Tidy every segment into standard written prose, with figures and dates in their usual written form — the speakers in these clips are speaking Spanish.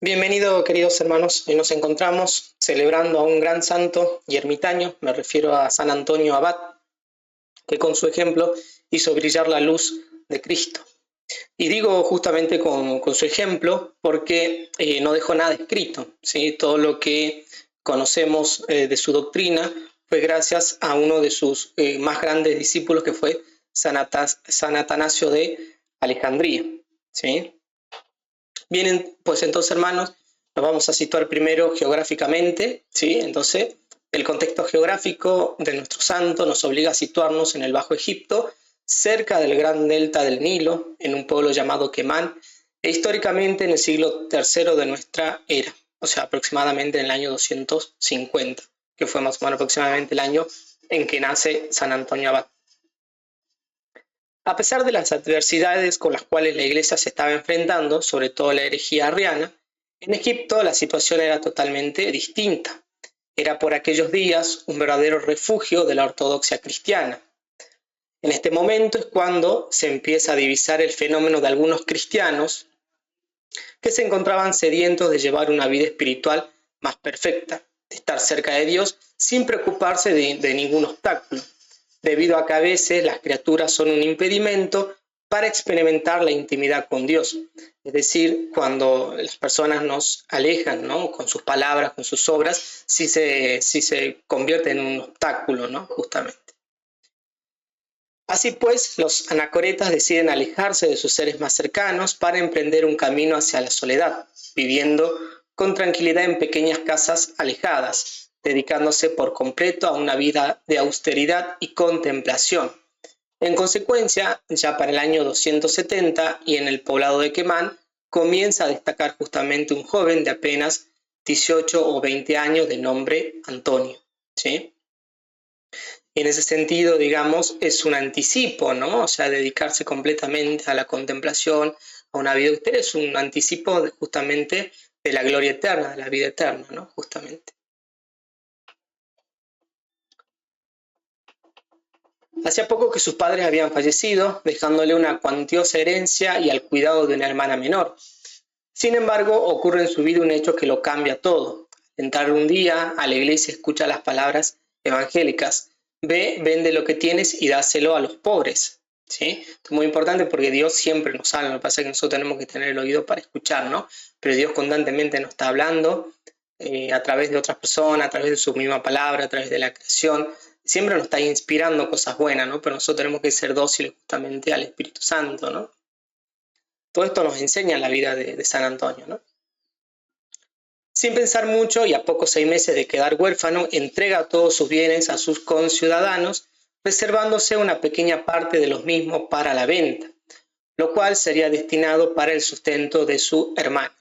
Bienvenido, queridos hermanos. Hoy nos encontramos celebrando a un gran santo y ermitaño, me refiero a San Antonio Abad, que con su ejemplo hizo brillar la luz de Cristo. Y digo justamente con su ejemplo porque no dejó nada escrito, ¿sí? Todo lo que conocemos de su doctrina fue gracias a uno de sus más grandes discípulos, que fue San Atanasio de Alejandría, ¿sí? Bien, pues entonces, hermanos, nos vamos a situar primero geográficamente, ¿sí? Entonces, el contexto geográfico de nuestro santo nos obliga a situarnos en el Bajo Egipto, cerca del gran delta del Nilo, en un pueblo llamado Quemán, e históricamente en el siglo III de nuestra era, o sea, aproximadamente en el año 250, que fue más o menos aproximadamente el año en que nace San Antonio Abad. A pesar de las adversidades con las cuales la Iglesia se estaba enfrentando, sobre todo la herejía arriana, en Egipto la situación era totalmente distinta. Era por aquellos días un verdadero refugio de la ortodoxia cristiana. En este momento es cuando se empieza a divisar el fenómeno de algunos cristianos que se encontraban sedientos de llevar una vida espiritual más perfecta, de estar cerca de Dios sin preocuparse de ningún obstáculo, debido a que a veces las criaturas son un impedimento para experimentar la intimidad con Dios. Es decir, cuando las personas nos alejan, ¿no?, con sus palabras, con sus obras, si se convierte en un obstáculo, ¿no?, justamente. Así pues, los anacoretas deciden alejarse de sus seres más cercanos para emprender un camino hacia la soledad, viviendo con tranquilidad en pequeñas casas alejadas, dedicándose por completo a una vida de austeridad y contemplación. En consecuencia, ya para el año 270 y en el poblado de Quemán, comienza a destacar justamente un joven de apenas 18 o 20 años de nombre Antonio, ¿sí? En ese sentido, digamos, es un anticipo, ¿no? O sea, dedicarse completamente a la contemplación, a una vida austera, es un anticipo justamente de la gloria eterna, de la vida eterna, ¿no? Justamente. Hacía poco que sus padres habían fallecido, dejándole una cuantiosa herencia y al cuidado de una hermana menor. Sin embargo, ocurre en su vida un hecho que lo cambia todo. Entrar un día a la iglesia, escucha las palabras evangélicas: ve, vende lo que tienes y dáselo a los pobres, ¿sí? Esto es muy importante porque Dios siempre nos habla. Lo que pasa es que nosotros tenemos que tener el oído para escuchar, ¿no? Pero Dios constantemente nos está hablando a través de otras personas, a través de su misma palabra, a través de la creación. Siempre nos está inspirando cosas buenas, ¿no? Pero nosotros tenemos que ser dóciles justamente al Espíritu Santo, ¿no? Todo esto nos enseña la vida de San Antonio, ¿no? Sin pensar mucho y a pocos 6 meses de quedar huérfano, entrega todos sus bienes a sus conciudadanos, reservándose una pequeña parte de los mismos para la venta, lo cual sería destinado para el sustento de su hermano.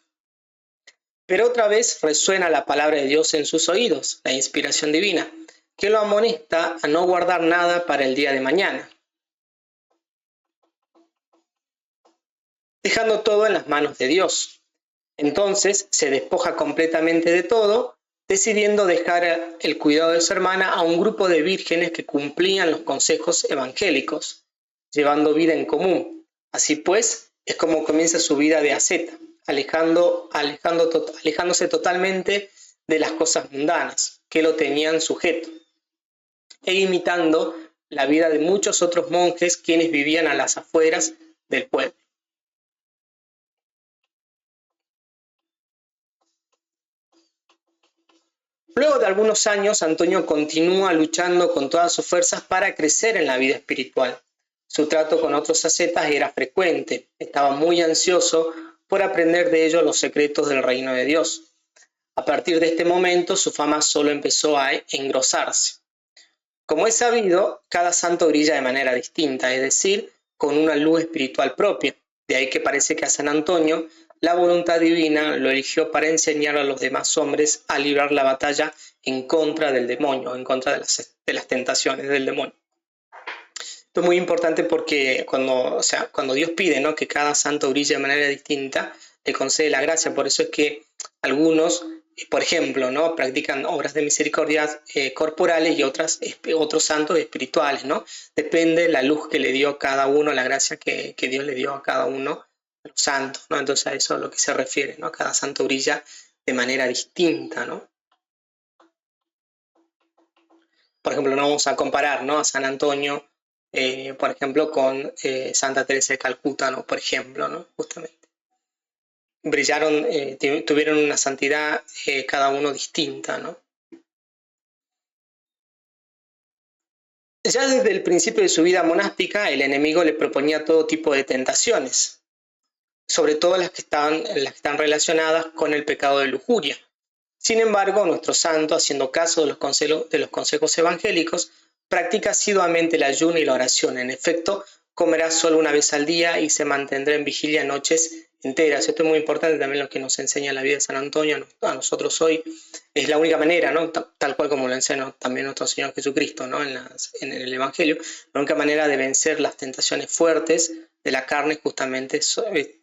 Pero otra vez resuena la palabra de Dios en sus oídos, la inspiración divina, que lo amonesta a no guardar nada para el día de mañana, dejando todo en las manos de Dios. Entonces se despoja completamente de todo, decidiendo dejar el cuidado de su hermana a un grupo de vírgenes que cumplían los consejos evangélicos, llevando vida en común. Así pues, es como comienza su vida de asceta, alejándose totalmente de las cosas mundanas que lo tenían sujeto, e imitando la vida de muchos otros monjes quienes vivían a las afueras del pueblo. Luego de algunos años, Antonio continúa luchando con todas sus fuerzas para crecer en la vida espiritual. Su trato con otros ascetas era frecuente, estaba muy ansioso por aprender de ellos los secretos del reino de Dios. A partir de este momento, su fama solo empezó a engrosarse. Como es sabido, cada santo brilla de manera distinta, es decir, con una luz espiritual propia. De ahí que parece que a San Antonio la voluntad divina lo eligió para enseñar a los demás hombres a librar la batalla en contra del demonio, en contra de las tentaciones del demonio. Esto es muy importante porque cuando Dios pide, ¿no?, que cada santo brille de manera distinta, le concede la gracia. Por eso es que algunos, por ejemplo, ¿no?, practican obras de misericordia corporales y otros santos espirituales, ¿no? Depende la luz que le dio a cada uno, la gracia que Dios le dio a cada uno los santos, ¿no? Entonces a eso es a lo que se refiere, ¿no? Cada santo brilla de manera distinta, ¿no? Por ejemplo, no vamos a comparar, ¿no? A San Antonio, por ejemplo, con Santa Teresa de Calcuta, ¿no? Por ejemplo, ¿no? Justamente. Brillaron, tuvieron una santidad cada uno distinta, ¿no? Ya desde el principio de su vida monástica, el enemigo le proponía todo tipo de tentaciones, sobre todo las que están relacionadas con el pecado de lujuria. Sin embargo, nuestro santo, haciendo caso de los consejos evangélicos, practica asiduamente el ayuno y la oración. En efecto, comerá solo una vez al día y se mantendrá en vigilia noches enteras. Esto es muy importante también lo que nos enseña la vida de San Antonio a nosotros hoy. Es la única manera, ¿no? Tal cual como lo enseña también nuestro Señor Jesucristo, ¿no? En el Evangelio, la única manera de vencer las tentaciones fuertes de la carne justamente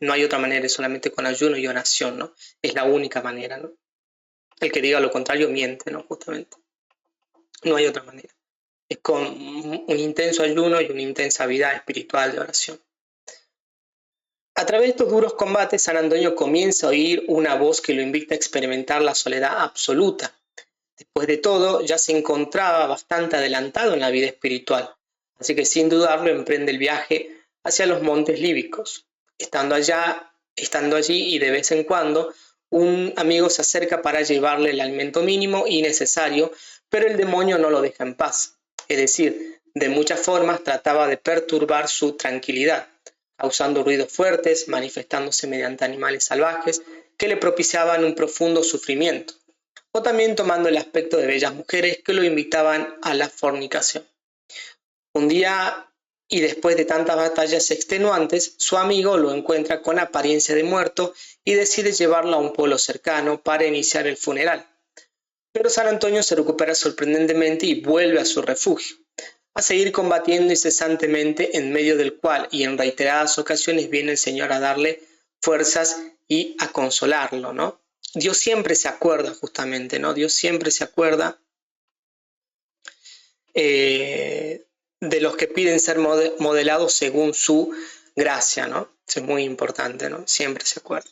no hay otra manera, es solamente con ayuno y oración, ¿no? Es la única manera, ¿no? El que diga lo contrario miente, ¿no? Justamente. No hay otra manera. Es con un intenso ayuno y una intensa vida espiritual de oración. A través de estos duros combates, San Antonio comienza a oír una voz que lo invita a experimentar la soledad absoluta. Después de todo, ya se encontraba bastante adelantado en la vida espiritual, así que sin dudarlo emprende el viaje hacia los montes líbicos. Estando allí y de vez en cuando, un amigo se acerca para llevarle el alimento mínimo y necesario, pero el demonio no lo deja en paz. Es decir, de muchas formas trataba de perturbar su tranquilidad, causando ruidos fuertes, manifestándose mediante animales salvajes que le propiciaban un profundo sufrimiento, o también tomando el aspecto de bellas mujeres que lo invitaban a la fornicación. Un día, y después de tantas batallas extenuantes, su amigo lo encuentra con apariencia de muerto y decide llevarlo a un pueblo cercano para iniciar el funeral. Pero San Antonio se recupera sorprendentemente y vuelve a su refugio, a seguir combatiendo incesantemente, en medio del cual y en reiteradas ocasiones viene el Señor a darle fuerzas y a consolarlo, ¿no? Dios siempre se acuerda justamente, ¿no? Dios siempre se acuerda de los que piden ser modelados según su gracia, ¿no? Eso es muy importante, ¿no? Siempre se acuerda,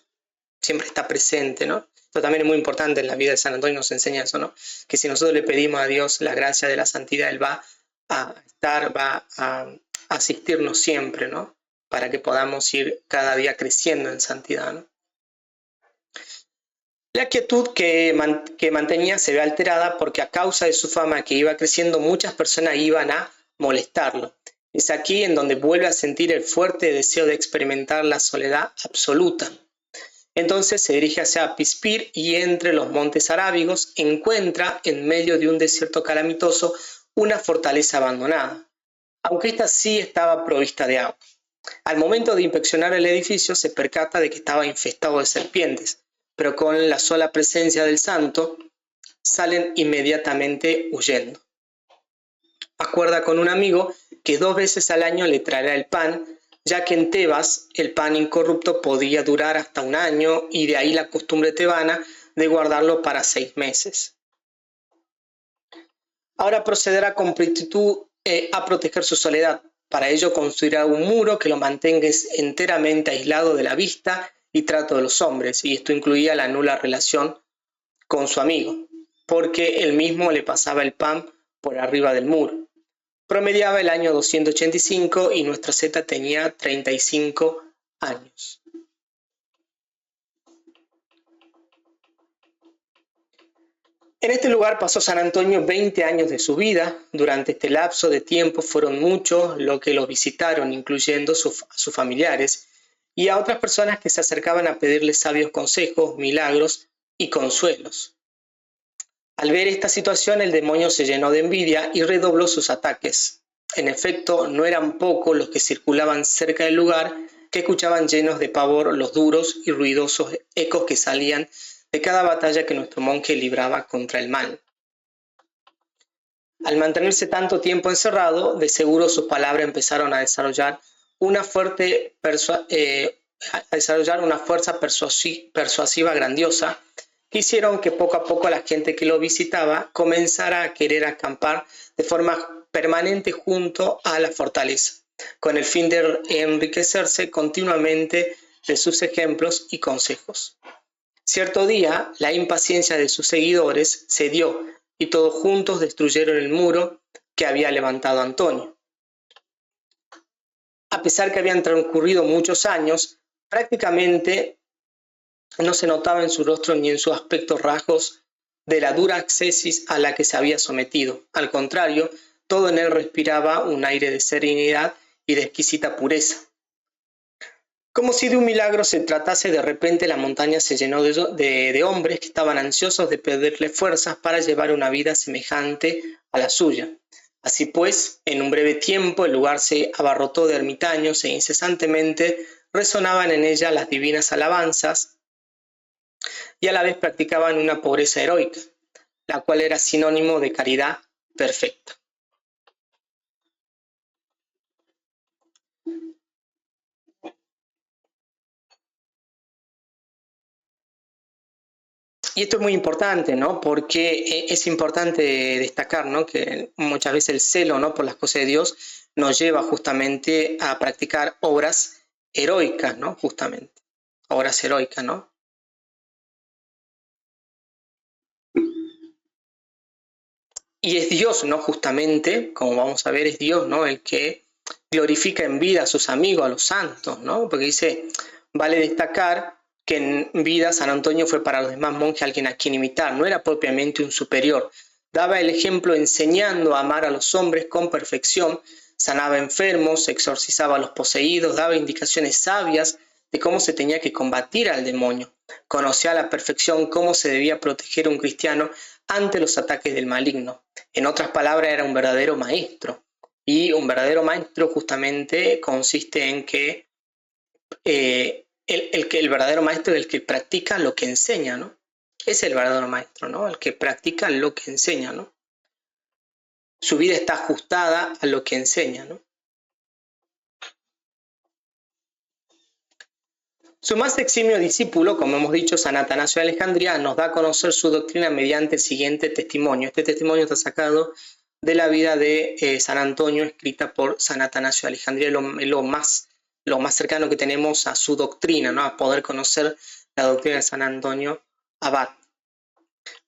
siempre está presente, ¿no? Esto también es muy importante en la vida de San Antonio, nos enseña eso, ¿no? Que si nosotros le pedimos a Dios la gracia de la santidad, Él va a asistirnos siempre, ¿no? Para que podamos ir cada día creciendo en santidad, ¿no? La quietud que mantenía se ve alterada porque a causa de su fama que iba creciendo, muchas personas iban a molestarlo. Es aquí en donde vuelve a sentir el fuerte deseo de experimentar la soledad absoluta. Entonces se dirige hacia Pispir y entre los montes arábigos encuentra en medio de un desierto calamitoso una fortaleza abandonada, aunque ésta sí estaba provista de agua. Al momento de inspeccionar el edificio se percata de que estaba infestado de serpientes, pero con la sola presencia del santo salen inmediatamente huyendo. Acuerda con un amigo que 2 veces al año le traerá el pan, ya que en Tebas el pan incorrupto podía durar hasta 1 año y de ahí la costumbre tebana de guardarlo para 6 meses. Ahora procederá con prontitud a proteger su soledad. Para ello construirá un muro que lo mantenga enteramente aislado de la vista y trato de los hombres, y esto incluía la nula relación con su amigo, porque él mismo le pasaba el pan por arriba del muro. Promediaba el año 285 y nuestra zeta tenía 35 años. En este lugar pasó San Antonio 20 años de su vida. Durante este lapso de tiempo fueron muchos los que lo visitaron, incluyendo a sus familiares, y a otras personas que se acercaban a pedirle sabios consejos, milagros y consuelos. Al ver esta situación, el demonio se llenó de envidia y redobló sus ataques. En efecto, no eran pocos los que circulaban cerca del lugar que escuchaban llenos de pavor los duros y ruidosos ecos que salían de cada batalla que nuestro monje libraba contra el mal. Al mantenerse tanto tiempo encerrado, de seguro sus palabras empezaron a desarrollar una fuerza persuasiva grandiosa, que hicieron que poco a poco la gente que lo visitaba comenzara a querer acampar de forma permanente junto a la fortaleza, con el fin de enriquecerse continuamente de sus ejemplos y consejos. Cierto día, la impaciencia de sus seguidores cedió y todos juntos destruyeron el muro que había levantado Antonio. A pesar que habían transcurrido muchos años, prácticamente no se notaba en su rostro ni en su aspecto rasgos de la dura ascesis a la que se había sometido. Al contrario, todo en él respiraba un aire de serenidad y de exquisita pureza. Como si de un milagro se tratase, de repente la montaña se llenó de hombres que estaban ansiosos de pedirle fuerzas para llevar una vida semejante a la suya. Así pues, en un breve tiempo el lugar se abarrotó de ermitaños e incesantemente resonaban en ella las divinas alabanzas y a la vez practicaban una pobreza heroica, la cual era sinónimo de caridad perfecta. Y esto es muy importante, ¿no? Porque es importante destacar, ¿no?, que muchas veces el celo, ¿no?, por las cosas de Dios nos lleva justamente a practicar obras heroicas, ¿no? Justamente, obras heroicas, ¿no? Y es Dios, ¿no? Justamente, como vamos a ver, es Dios, ¿no?, el que glorifica en vida a sus amigos, a los santos, ¿no? Porque dice, vale destacar que en vida San Antonio fue para los demás monjes alguien a quien imitar, no era propiamente un superior. Daba el ejemplo enseñando a amar a los hombres con perfección, sanaba enfermos, exorcizaba a los poseídos, daba indicaciones sabias de cómo se tenía que combatir al demonio. Conocía a la perfección cómo se debía proteger un cristiano ante los ataques del maligno. En otras palabras, era un verdadero maestro. Y un verdadero maestro justamente consiste en que el verdadero maestro es el que practica lo que enseña, ¿no? Es el verdadero maestro, ¿no? El que practica lo que enseña, ¿no? Su vida está ajustada a lo que enseña, ¿no? Su más eximio discípulo, como hemos dicho, San Atanasio de Alejandría, nos da a conocer su doctrina mediante el siguiente testimonio. Este testimonio está sacado de la vida de San Antonio, escrita por San Atanasio de Alejandría, lo más cercano que tenemos a su doctrina, ¿no?, a poder conocer la doctrina de San Antonio Abad.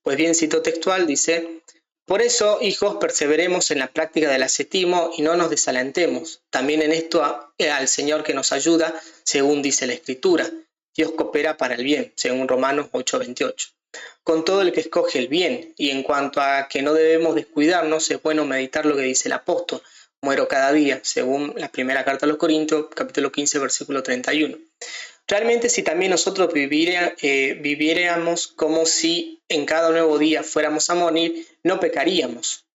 Pues bien, cito textual, dice: por eso, hijos, perseveremos en la práctica del ascetismo y no nos desalentemos. También en esto al Señor que nos ayuda, según dice la Escritura. Dios coopera para el bien, según Romanos 8:28. Con todo el que escoge el bien, y en cuanto a que no debemos descuidarnos, es bueno meditar lo que dice el apóstol. Muero cada día, según la primera carta a los Corintios, capítulo 15, versículo 31. Realmente, si también nosotros viviéramos como si en cada nuevo día fuéramos a morir, no pecaríamos.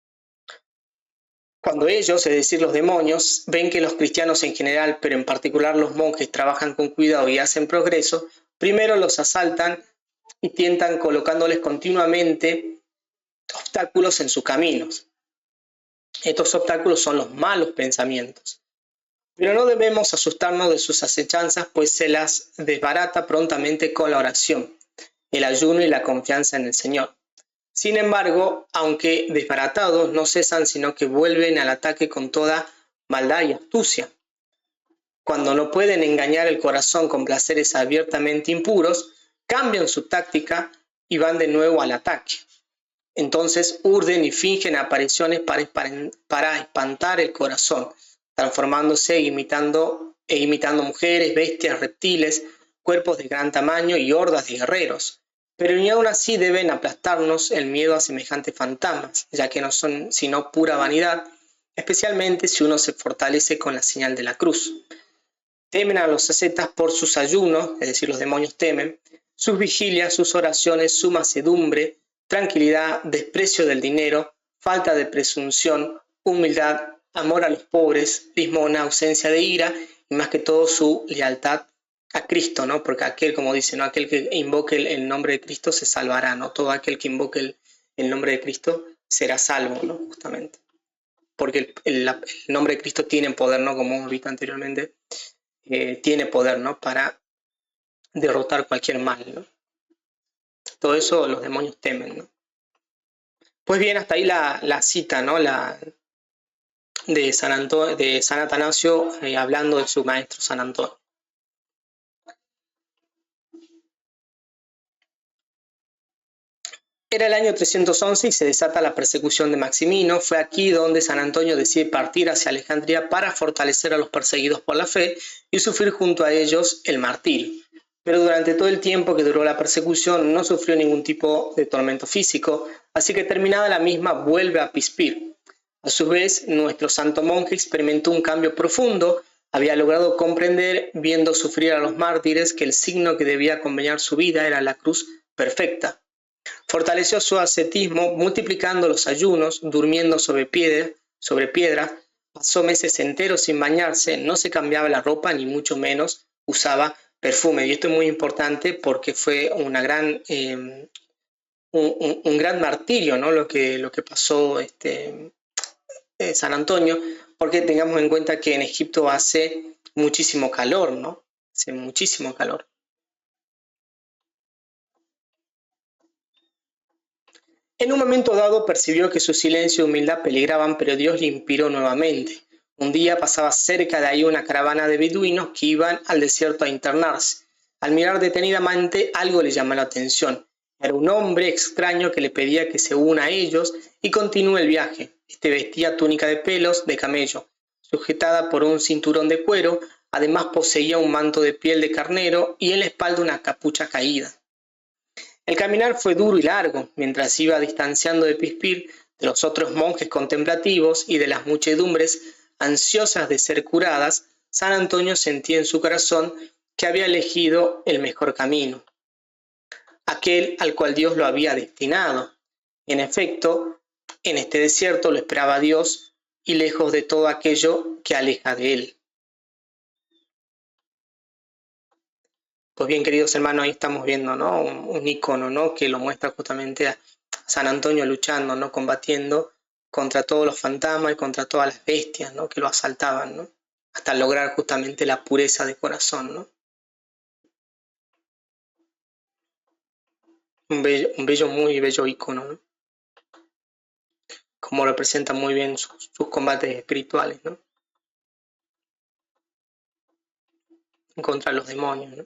Cuando ellos, es decir, los demonios, ven que los cristianos en general, pero en particular los monjes, trabajan con cuidado y hacen progreso, primero los asaltan y tientan colocándoles continuamente obstáculos en sus caminos. Estos obstáculos son los malos pensamientos. Pero no debemos asustarnos de sus acechanzas, pues se las desbarata prontamente con la oración, el ayuno y la confianza en el Señor. Sin embargo, aunque desbaratados, no cesan, sino que vuelven al ataque con toda maldad y astucia. Cuando no pueden engañar el corazón con placeres abiertamente impuros, cambian su táctica y van de nuevo al ataque. Entonces urden y fingen apariciones para espantar el corazón, transformándose e imitando mujeres, bestias, reptiles, cuerpos de gran tamaño y hordas de guerreros. Pero ni aún así deben aplastarnos el miedo a semejantes fantasmas, ya que no son sino pura vanidad, especialmente si uno se fortalece con la señal de la cruz. Temen a los ascetas por sus ayunos, es decir, los demonios temen, sus vigilias, sus oraciones, su mansedumbre, tranquilidad, desprecio del dinero, falta de presunción, humildad, amor a los pobres, limosna, ausencia de ira y más que todo su lealtad a Cristo, ¿no? Porque aquel, como dice, ¿no?, aquel que invoque el nombre de Cristo se salvará, ¿no? Todo aquel que invoque el nombre de Cristo será salvo, ¿no? Justamente. Porque el nombre de Cristo tiene poder, ¿no? Como hemos visto anteriormente, tiene poder, ¿no?, para derrotar cualquier mal, ¿no? Todo eso los demonios temen, ¿no? Pues bien, hasta ahí la cita, ¿no?, de San Atanasio, hablando de su maestro San Antonio. Era el año 311 y se desata la persecución de Maximino. Fue aquí donde San Antonio decide partir hacia Alejandría para fortalecer a los perseguidos por la fe y sufrir junto a ellos el martirio. Pero durante todo el tiempo que duró la persecución no sufrió ningún tipo de tormento físico, así que terminada la misma vuelve a Pispir. A su vez, nuestro santo monje experimentó un cambio profundo. Había logrado comprender, viendo sufrir a los mártires, que el signo que debía acompañar su vida era la cruz perfecta. Fortaleció su ascetismo multiplicando los ayunos, durmiendo sobre piedra, pasó meses enteros sin bañarse, no se cambiaba la ropa ni mucho menos usaba perfume. Y esto es muy importante porque fue un gran martirio, ¿no? lo que pasó San Antonio, porque tengamos en cuenta que en Egipto hace muchísimo calor, ¿no? Hace muchísimo calor. En un momento dado percibió que su silencio y humildad peligraban, pero Dios le inspiró nuevamente. Un día pasaba cerca de ahí una caravana de beduinos que iban al desierto a internarse. Al mirar detenidamente, algo le llamó la atención. Era un hombre extraño que le pedía que se una a ellos y continúe el viaje. Vestía túnica de pelos de camello, sujetada por un cinturón de cuero. Además poseía un manto de piel de carnero y en la espalda una capucha caída. El caminar fue duro y largo, mientras iba distanciando de Pispir, de los otros monjes contemplativos y de las muchedumbres ansiosas de ser curadas. San Antonio sentía en su corazón que había elegido el mejor camino, aquel al cual Dios lo había destinado. En efecto, en este desierto lo esperaba Dios y lejos de todo aquello que aleja de él. Pues bien, queridos hermanos, ahí estamos viendo, ¿no? un icono, ¿no? Que lo muestra justamente a San Antonio luchando, ¿no? Combatiendo contra todos los fantasmas y contra todas las bestias, ¿no? Que lo asaltaban, ¿no? Hasta lograr justamente la pureza de corazón, ¿no? Muy bello icono, ¿no? Como representa muy bien sus combates espirituales, ¿no? Contra los demonios, ¿no?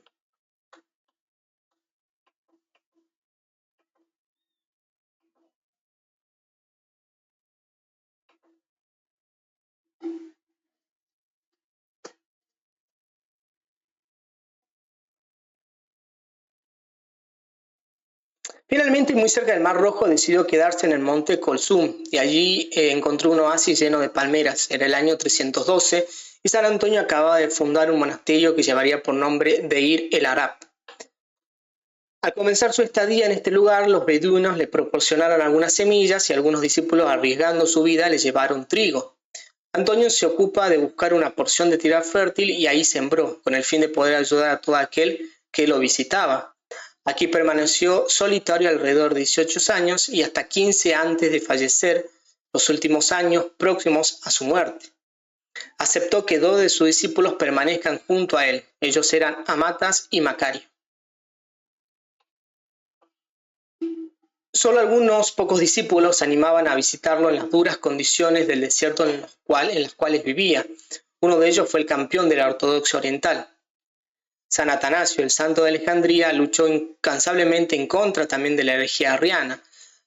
Finalmente, muy cerca del Mar Rojo, decidió quedarse en el monte Kolsum y allí encontró un oasis lleno de palmeras. Era el año 312 y San Antonio acababa de fundar un monasterio que llevaría por nombre Deir el Arab. Al comenzar su estadía en este lugar, los beduinos le proporcionaron algunas semillas y algunos discípulos, arriesgando su vida, le llevaron trigo. Antonio se ocupa de buscar una porción de tierra fértil y ahí sembró, con el fin de poder ayudar a todo aquel que lo visitaba. Aquí permaneció solitario alrededor de 18 años y hasta 15 antes de fallecer, los últimos años próximos a su muerte. Aceptó que 2 de sus discípulos permanezcan junto a él. Ellos eran Amatas y Macario. Solo algunos pocos discípulos se animaban a visitarlo en las duras condiciones del desierto en las cuales vivía. Uno de ellos fue el campeón de la ortodoxia oriental. San Atanasio, el santo de Alejandría, luchó incansablemente en contra también de la herejía arriana,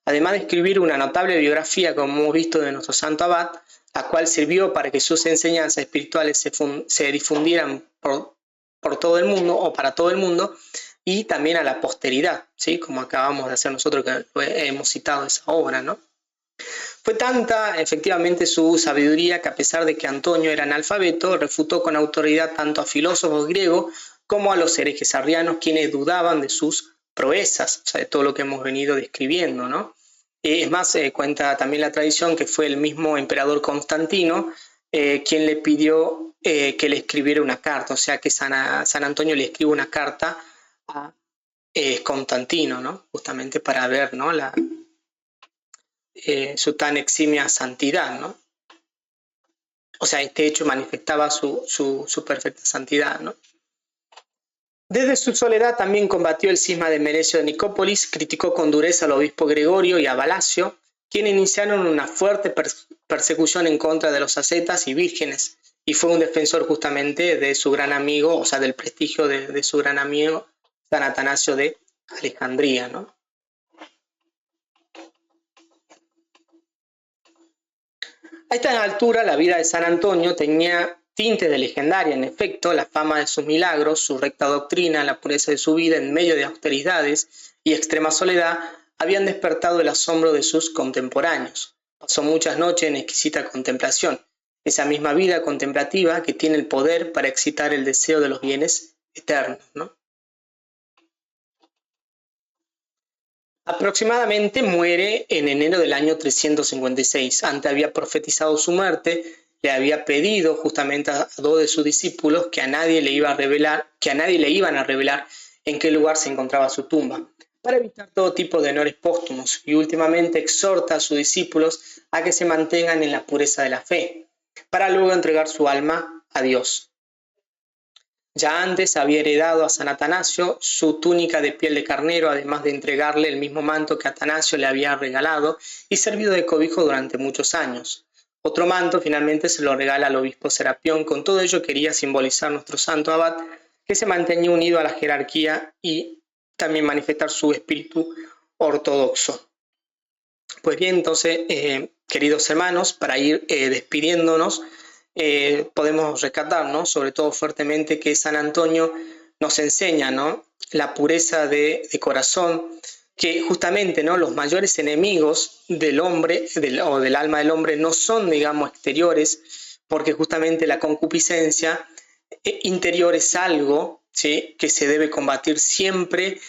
además de escribir una notable biografía, como hemos visto, de nuestro santo abad, la cual sirvió para que sus enseñanzas espirituales se difundieran por todo el mundo o para todo el mundo y también a la posteridad, ¿sí? Como acabamos de hacer nosotros, que hemos citado esa obra, ¿no? Fue tanta efectivamente su sabiduría que, a pesar de que Antonio era analfabeto, refutó con autoridad tanto a filósofos griegos como a los herejes arrianos, quienes dudaban de sus proezas, o sea, de todo lo que hemos venido describiendo, ¿no? Es más, cuenta también la tradición que fue el mismo emperador Constantino quien le pidió que le escribiera una carta, o sea que San Antonio le escribe una carta a Constantino, ¿no? Justamente para ver, ¿no? Su tan eximia santidad, ¿no? O sea, este hecho manifestaba su perfecta santidad, ¿no? Desde su soledad también combatió el cisma de Merecio de Nicópolis, criticó con dureza al obispo Gregorio y a Balacio, quienes iniciaron una fuerte persecución en contra de los ascetas y vírgenes, y fue un defensor justamente de su gran amigo, o sea, del prestigio de su gran amigo San Atanasio de Alejandría, ¿no? A esta altura, la vida de San Antonio tenía tintes de legendaria. En efecto, la fama de sus milagros, su recta doctrina, la pureza de su vida en medio de austeridades y extrema soledad habían despertado el asombro de sus contemporáneos. Pasó muchas noches en exquisita contemplación, esa misma vida contemplativa que tiene el poder para excitar el deseo de los bienes eternos, ¿no? Aproximadamente muere en enero del año 356. Antes había profetizado su muerte, le había pedido justamente a dos de sus discípulos que a nadie le iban a revelar en qué lugar se encontraba su tumba, para evitar todo tipo de honores póstumos, y últimamente exhorta a sus discípulos a que se mantengan en la pureza de la fe, para luego entregar su alma a Dios. Ya antes había heredado a San Atanasio su túnica de piel de carnero, además de entregarle el mismo manto que Atanasio le había regalado y servido de cobijo durante muchos años. Otro manto finalmente se lo regala al obispo Serapión. Con todo ello quería simbolizar nuestro santo abad, que se mantenía unido a la jerarquía y también manifestar su espíritu ortodoxo. Pues bien, entonces, queridos hermanos, para ir despidiéndonos, podemos rescatar, ¿no?, sobre todo fuertemente, que San Antonio nos enseña, ¿no?, la pureza de corazón, que justamente, ¿no?, los mayores enemigos del hombre o del alma del hombre no son, digamos, exteriores, porque justamente la concupiscencia interior es algo, ¿sí?, que se debe combatir siempre,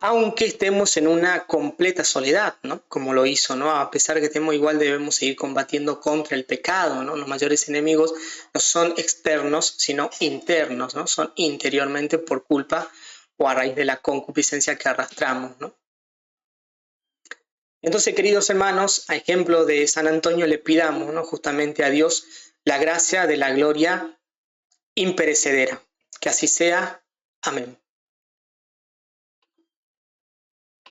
aunque estemos en una completa soledad, ¿no?, como lo hizo, ¿no?, a pesar que estemos igual, debemos seguir combatiendo contra el pecado, ¿no? Los mayores enemigos no son externos, sino internos, ¿no? Son interiormente por culpa o a raíz de la concupiscencia que arrastramos, ¿no? Entonces, queridos hermanos, a ejemplo de San Antonio le pidamos, ¿no?, justamente a Dios la gracia de la gloria imperecedera. Que así sea. Amén.